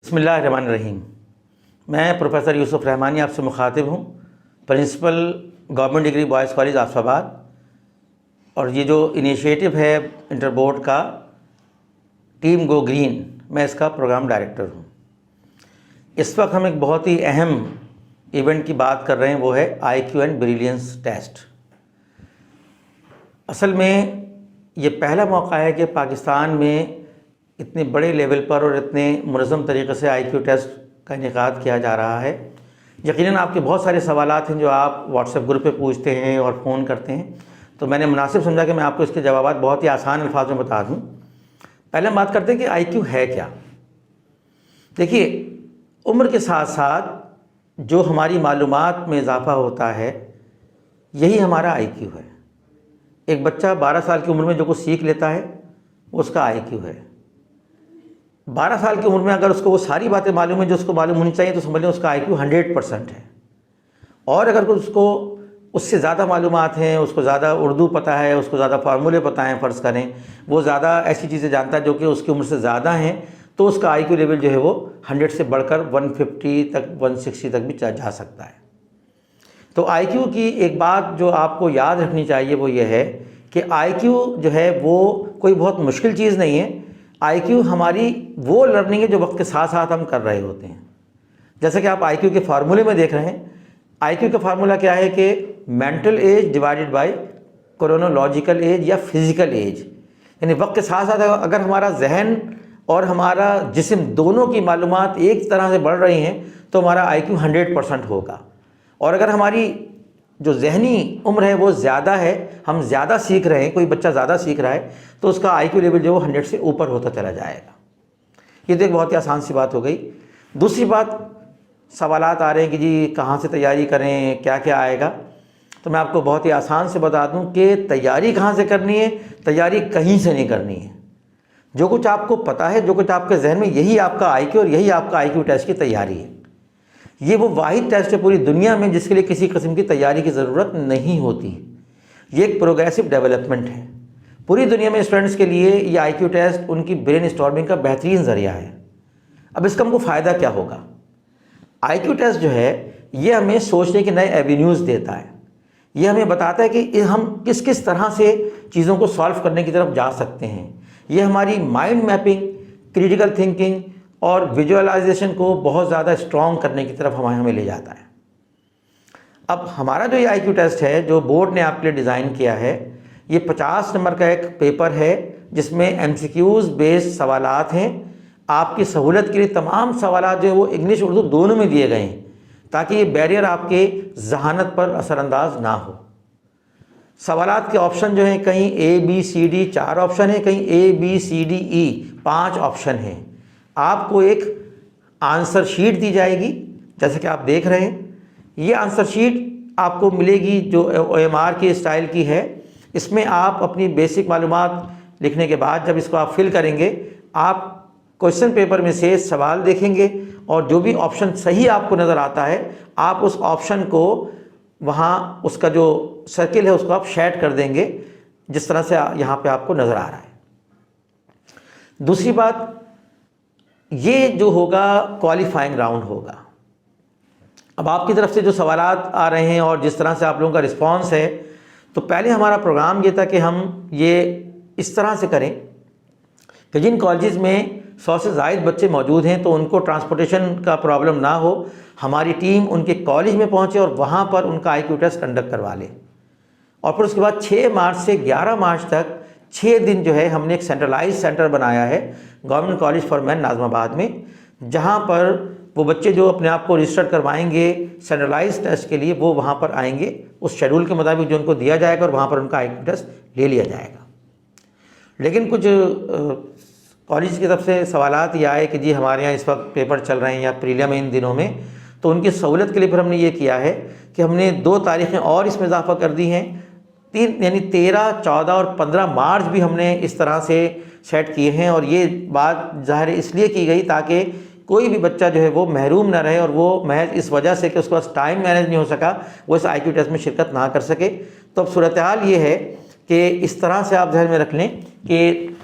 बिस्मिल्लाहिर्रहमानिर्रहीम। मैं प्रोफेसर यूसुफ रहमानी आपसे मुखातिब हूँ, principal government degree boys college Asifabad. और ये जो इनिशिएटिव है इंटर बोर्ड का टीम गो ग्रीन, मैं इसका प्रोग्राम डायरेक्टर हूँ। इस वक्त हम एक बहुत ही अहम इवेंट की बात कर रहे हैं, वो है IQ एंड ब्रिलियंस टेस्ट। असल में ये पहला मौका है कि पाकिस्तान में इतने बड़े लेवल पर और इतने मुनज़्ज़म तरीक़े से IQ टेस्ट का इनेकाद किया जा रहा है। यकीनन आपके बहुत सारे सवालात हैं जो आप व्हाट्सएप ग्रुप पे पूछते हैं और फ़ोन करते हैं, तो मैंने मुनासिब समझा कि मैं आपको इसके जवाब बहुत ही आसान अल्फाज में बता दूँ। पहले हम बात करते हैं कि IQ है क्या। देखिए, उम्र के साथ साथ जो हमारी मालूमात में इजाफ़ा होता है, यही हमारा IQ है। एक बच्चा 12 साल की उम्र में जो कुछ सीख लेता है, वो उसका IQ है। 12 साल की उम्र में अगर उसको वो सारी बातें मालूम है जो उसको मालूम होनी चाहिए, तो समझ लें उसका IQ 100% है। और अगर उसको उससे ज़्यादा मालूमात हैं, उसको ज़्यादा उर्दू पता है, उसको ज़्यादा फार्मूले पता हैं, फ़र्ज़ करें वो ज़्यादा ऐसी चीज़ें जानता है जो कि उसकी उम्र से ज़्यादा हैं, तो उसका IQ लेवल जो है वो 100 से बढ़कर 150 तक 160 तक भी जा सकता है। तो IQ की एक बात जो आपको याद रखनी चाहिए वो ये है कि IQ जो है वो कोई बहुत मुश्किल चीज़ नहीं है। IQ हमारी वो लर्निंग है जो वक्त के साथ साथ हम कर रहे होते हैं। जैसे कि आप IQ के फार्मूले में देख रहे हैं, IQ का फार्मूला क्या है कि mental as divided by chronological age या फिज़िकल एज, यानी वक्त के साथ साथ अगर हमारा जहन और हमारा जिस्म दोनों की मालूमात एक तरह से बढ़ रही हैं तो हमारा IQ 100% होगा। और अगर हमारी जो जहनी उम्र है वो ज़्यादा है, हम ज़्यादा सीख रहे हैं, कोई बच्चा ज़्यादा सीख रहा है, तो उसका IQ लेवल जो 100 से ऊपर होता चला जाएगा। ये तो एक बहुत ही आसान सी बात हो गई। दूसरी बात, सवालात आ रहे हैं कि जी कहाँ से तैयारी करें, क्या क्या आएगा। तो मैं आपको बहुत ही आसान से बता दूं कि तैयारी कहाँ से करनी है। तैयारी कहीं से नहीं करनी है। जो कुछ आपको पता है, जो कुछ आपके जहन में, यही आपका IQ और यही आपका IQ टेस्ट की तैयारी है। ये वो वाहिद टेस्ट है पूरी दुनिया में जिसके लिए किसी किस्म की तैयारी की ज़रूरत नहीं होती। ये एक प्रोग्रेसिव डेवलपमेंट है। पूरी दुनिया में स्टूडेंट्स के लिए ये IQ टेस्ट उनकी ब्रेन स्टॉर्मिंग का बेहतरीन ज़रिया है। अब इसका हमको फ़ायदा क्या होगा? IQ टेस्ट जो है ये हमें सोचने के नए एवेन्यूज़ देता है। ये हमें बताता है कि हम किस किस तरह से चीज़ों को सॉल्व करने की तरफ जा सकते हैं। ये हमारी माइंड मैपिंग, क्रिटिकल थिंकिंग और विजुअलाइजेशन को बहुत ज़्यादा स्ट्रॉन्ग करने की तरफ हमें ले जाता है। अब हमारा जो ये IQ टेस्ट है जो बोर्ड ने आपके लिए डिज़ाइन किया है, ये 50 नंबर का एक पेपर है जिसमें MCQs बेस्ड सवालात हैं। आपकी सहूलत के लिए तमाम सवालात जो है वो इंग्लिश उर्दू दोनों में दिए गए हैं, ताकि ये बैरियर आपके जहानत पर असरअंदाज ना हो। सवालात के ऑप्शन जो हैं, कहीं ABCD 4 ऑप्शन है, कहीं ABCDE 5 ऑप्शन हैं। आपको एक आंसर शीट दी जाएगी, जैसे कि आप देख रहे हैं। ये आंसर शीट आपको मिलेगी जो OMR के स्टाइल की है। इसमें आप अपनी बेसिक मालूमात लिखने के बाद जब इसको आप फिल करेंगे, आप क्वेश्चन पेपर में से सवाल देखेंगे और जो भी ऑप्शन सही आपको नज़र आता है, आप उस ऑप्शन को वहाँ उसका जो सर्किल है उसको आप शेड कर देंगे, जिस तरह से यहाँ पे आपको नज़र आ रहा है। दूसरी बात, ये जो होगा क्वालिफाइंग राउंड होगा। अब आपकी तरफ से जो सवालात आ रहे हैं और जिस तरह से आप लोगों का रिस्पांस है, तो पहले हमारा प्रोग्राम ये था कि हम ये इस तरह से करें कि जिन कॉलेजेस में 100 से ज़ायद बच्चे मौजूद हैं तो उनको ट्रांसपोर्टेशन का प्रॉब्लम ना हो, हमारी टीम उनके कॉलेज में पहुंचे और वहां पर उनका IQ टेस्ट कंडक्ट करवा ले। और फिर उसके बाद 6 मार्च से 11 मार्च तक 6 दिन जो है हमने एक सेंट्रलाइज सेंटर बनाया है government college for man Nazimabad में, जहां पर वो बच्चे जो अपने आप को रजिस्टर करवाएंगे सेंट्रलाइज टेस्ट के लिए, वो वहां पर आएंगे उस शेड्यूल के मुताबिक जो उनको दिया जाएगा और वहां पर उनका IQ टेस्ट ले लिया जाएगा। लेकिन कुछ कॉलेज की तरफ से सवालात ये आए कि जी हमारे यहाँ इस वक्त पेपर चल रहे हैं या प्रीलिम इन दिनों में, तो उनकी सहूलत के लिए फिर हमने ये किया है कि हमने 2 तारीखें और इसमें इजाफा कर दी हैं। 3 यानी 13, 14 और 15 मार्च भी हमने इस तरह से सेट किए हैं। और ये बात ज़ाहिर इसलिए की गई ताकि कोई भी बच्चा जो है वो महरूम ना रहे और वो महज इस वजह से कि उसके पास टाइम मैनेज नहीं हो सका, वो इस IQ टेस्ट में शिरकत ना कर सके। तो अब सूरत हाल ये है कि इस तरह से आप ध्यान में रख लें कि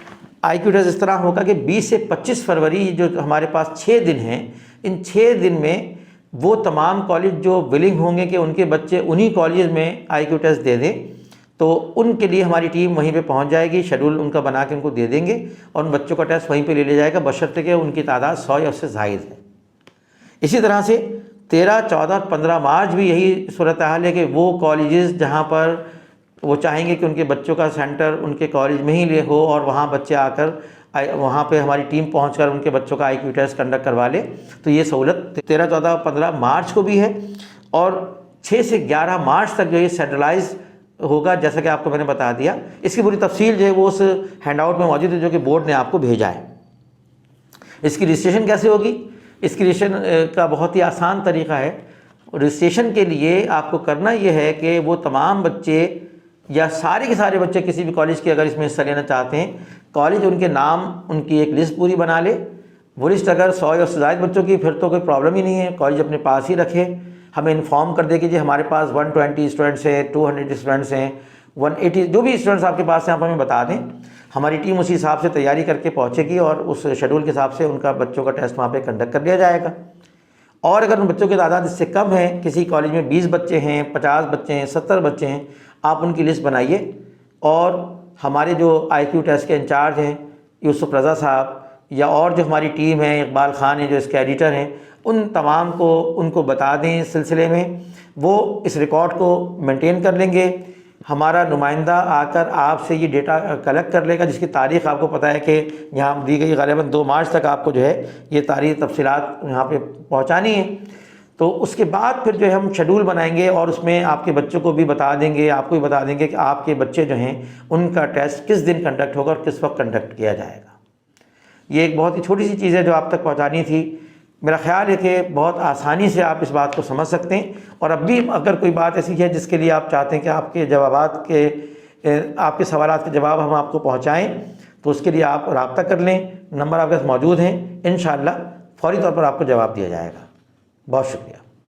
IQ टेस्ट इस तरह होगा कि 20 से 25 फरवरी जो हमारे पास 6 दिन हैं, इन 6 दिन में वो तमाम कॉलेज जो विलिंग होंगे कि उनके बच्चे उन्हीं कॉलेज में IQ टेस्ट दे दें, तो उनके लिए हमारी टीम वहीं पे पहुंच जाएगी, शेड्यूल उनका बना के उनको दे देंगे और उन बच्चों का टेस्ट वहीं पे ले लिया जाएगा, बशर्ते कि उनकी तादाद 100 या उससे ज़ायद है। इसी तरह से 13, 14, 15 मार्च भी यही सूरत हाल है कि वो कॉलेजेस जहाँ पर वो चाहेंगे कि उनके बच्चों का सेंटर उनके कॉलेज में ही ले हो और वहाँ बच्चे आकर वहाँ पे हमारी टीम पहुंचकर उनके बच्चों का IQ टेस्ट कंडक्ट करवा ले, तो ये सहूलत 13, 14, 15 मार्च को भी है। और 6 से 11 मार्च तक जो ये सेंट्रलाइज होगा, जैसा कि आपको मैंने बता दिया। इसकी पूरी तफसील जो है वो उस हैंडआउट में मौजूद है जो कि बोर्ड ने आपको भेजा है। इसकी रजिस्ट्रेशन कैसे होगी? इसकी रजिस्ट्रेशन का बहुत ही आसान तरीका है। रजिस्ट्रेशन के लिए आपको करना ये है कि वो तमाम बच्चे या सारे के सारे बच्चे किसी भी कॉलेज के अगर इसमें हिस्सा लेना चाहते हैं, कॉलेज उनके नाम उनकी एक लिस्ट पूरी बना ले। वो लिस्ट अगर 100 या उससे ज़्यादा बच्चों की फिर तो कोई प्रॉब्लम ही नहीं है, कॉलेज अपने पास ही रखे, हमें इन्फॉर्म कर दे कि जी हमारे पास 120 स्टूडेंट्स हैं, 200 स्टूडेंट्स हैं, 180 जो भी स्टूडेंट्स आपके पास हैं आप हमें बता दें। हमारी टीम उसी हिसाब से तैयारी करके पहुँचेगी और उस शेड्यूल के हिसाब से उनका बच्चों का टेस्ट वहाँ पर कंडक्ट कर लिया जाएगा। और अगर उन बच्चों की तादाद इससे कम है, किसी कॉलेज में 20 बच्चे हैं, 50 बच्चे हैं, 70 बच्चे हैं, आप उनकी लिस्ट बनाइए और हमारे जो IQ टेस्ट के इंचार्ज हैं यूसुफ रज़ा साहब या और जो हमारी टीम है, इकबाल ख़ान है जो इसके एडिटर हैं, उन तमाम को उनको बता दें इस सिलसिले में। वो इस रिकॉर्ड को मेंटेन कर लेंगे। हमारा नुमाइंदा आकर आपसे ये डेटा कलेक्ट कर लेगा, जिसकी तारीख़ आपको पता है कि यहाँ दी गई, ग़ालिबन 2 मार्च तक आपको जो है ये तारीख़ तफसीलात यहाँ पे पहुँचानी है। तो उसके बाद फिर जो है हम शेड्यूल बनाएंगे और उसमें आपके बच्चों को भी बता देंगे, आपको भी बता देंगे कि आपके बच्चे जो हैं उनका टेस्ट किस दिन कंडक्ट होगा और किस वक्त कंडक्ट किया जाएगा। ये एक बहुत ही छोटी सी चीज़ है जो आप तक पहुँचानी थी। मेरा ख्याल है कि बहुत आसानी से आप इस बात को समझ सकते हैं। और अब भी अगर कोई बात ऐसी है जिसके लिए आप चाहते हैं कि आपके सवालात के जवाब हम आपको पहुँचाएँ, तो उसके लिए आप रब्ता कर लें। नंबर आपके पास मौजूद हैं, इंशाअल्लाह फ़ौरी तौर पर आपको जवाब दिया जाएगा। बहुत शुक्रिया।